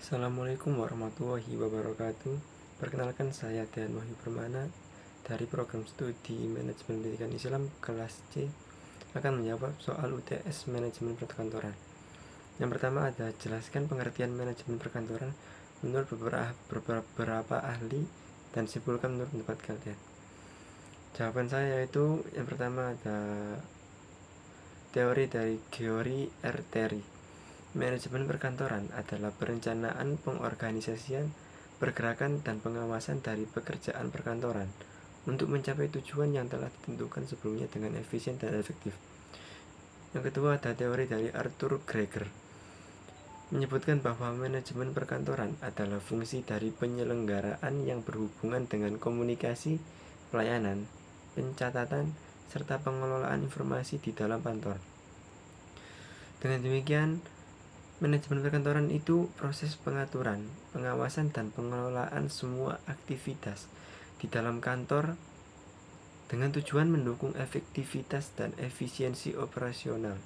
Assalamualaikum warahmatullahi wabarakatuh. Perkenalkan, saya Dean Wahyu Permana dari program studi Manajemen Pendidikan Islam kelas C akan menjawab soal UTS Manajemen Perkantoran. Yang pertama ada jelaskan pengertian manajemen perkantoran menurut beberapa ahli dan simpulkan menurut pendapat kalian. Jawaban saya yaitu yang pertama ada teori dari George R. Terry. Manajemen perkantoran adalah perencanaan, pengorganisasian, pergerakan, dan pengawasan dari pekerjaan perkantoran untuk mencapai tujuan yang telah ditentukan sebelumnya dengan efisien dan efektif. Yang kedua ada teori dari Arthur Greger, menyebutkan bahwa manajemen perkantoran adalah fungsi dari penyelenggaraan yang berhubungan dengan komunikasi, pelayanan, pencatatan, serta pengelolaan informasi di dalam kantor. Dengan demikian, manajemen perkantoran itu proses pengaturan, pengawasan, dan pengelolaan semua aktivitas di dalam kantor dengan tujuan mendukung efektivitas dan efisiensi operasional,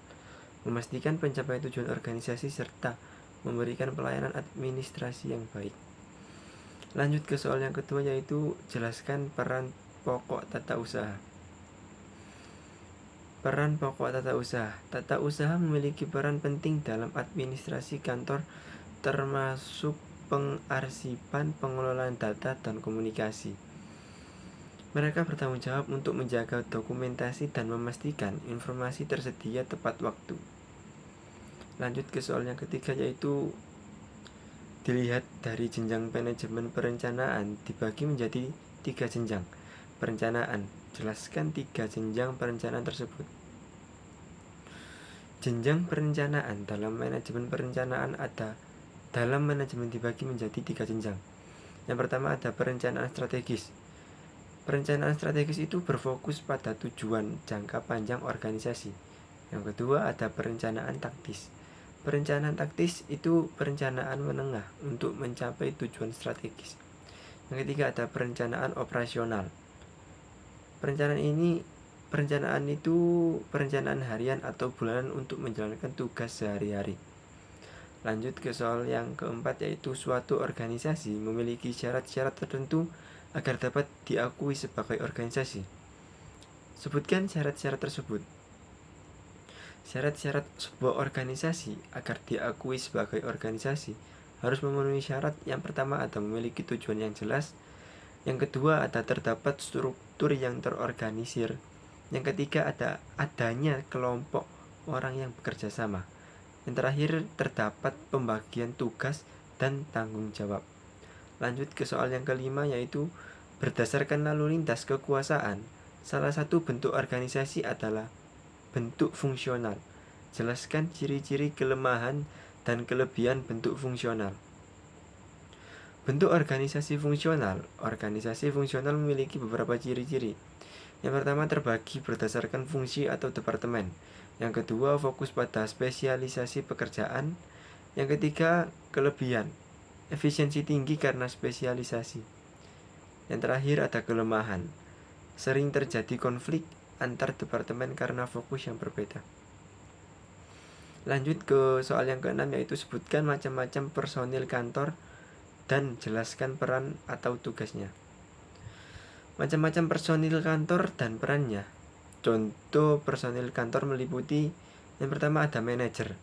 memastikan pencapaian tujuan organisasi, serta memberikan pelayanan administrasi yang baik. Lanjut ke soal yang kedua, yaitu jelaskan peran pokok tata usaha. Peran pokok tata usaha. Tata usaha memiliki peran penting dalam administrasi kantor, termasuk pengarsipan, pengelolaan data, dan komunikasi. Mereka bertanggung jawab untuk menjaga dokumentasi dan memastikan informasi tersedia tepat waktu. Lanjut ke soal yang ketiga, yaitu dilihat dari jenjang manajemen perencanaan dibagi menjadi 3 jenjang perencanaan. Jelaskan 3 jenjang perencanaan tersebut. Jenjang perencanaan dalam manajemen perencanaan dibagi menjadi 3 jenjang. Yang pertama ada perencanaan strategis. Perencanaan strategis itu berfokus pada tujuan jangka panjang organisasi. Yang kedua ada perencanaan taktis. Perencanaan taktis itu perencanaan menengah untuk mencapai tujuan strategis. Yang ketiga ada perencanaan operasional. Perencanaan itu perencanaan harian atau bulanan untuk menjalankan tugas sehari-hari. Lanjut ke soal yang keempat, yaitu suatu organisasi memiliki syarat-syarat tertentu agar dapat diakui sebagai organisasi. Sebutkan syarat-syarat tersebut. Syarat-syarat sebuah organisasi agar diakui sebagai organisasi harus memenuhi syarat. Yang pertama ada memiliki tujuan yang jelas. Yang kedua ada terdapat struktur yang terorganisir. Yang ketiga ada adanya kelompok orang yang bekerja sama. Yang terakhir terdapat pembagian tugas dan tanggung jawab. Lanjut ke soal yang kelima, yaitu berdasarkan lalu lintas kekuasaan. Salah satu bentuk organisasi adalah bentuk fungsional. Jelaskan ciri-ciri kelemahan dan kelebihan bentuk fungsional. Bentuk organisasi fungsional. Organisasi fungsional memiliki beberapa ciri-ciri. Yang pertama terbagi berdasarkan fungsi atau departemen. Yang kedua fokus pada spesialisasi pekerjaan. Yang ketiga kelebihan, efisiensi tinggi karena spesialisasi. Yang terakhir ada kelemahan, sering terjadi konflik antar departemen karena fokus yang berbeda. Lanjut ke soal yang keenam, yaitu sebutkan macam-macam personil kantor dan jelaskan peran atau tugasnya. Macam-macam personil kantor dan perannya. Contoh personil kantor meliputi, yang pertama ada manajer,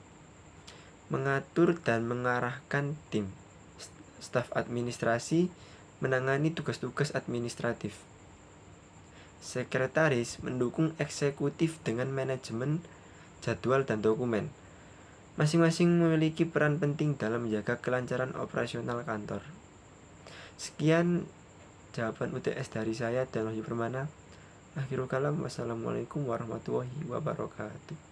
mengatur dan mengarahkan tim. Staf administrasi, menangani tugas-tugas administratif. Sekretaris, mendukung eksekutif dengan manajemen jadwal dan dokumen. Masing-masing memiliki peran penting dalam menjaga kelancaran operasional kantor. Sekian jawaban UTS dari saya, Dean Wahyu Permana. Akhirul kalam, wassalamualaikum warahmatullahi wabarakatuh.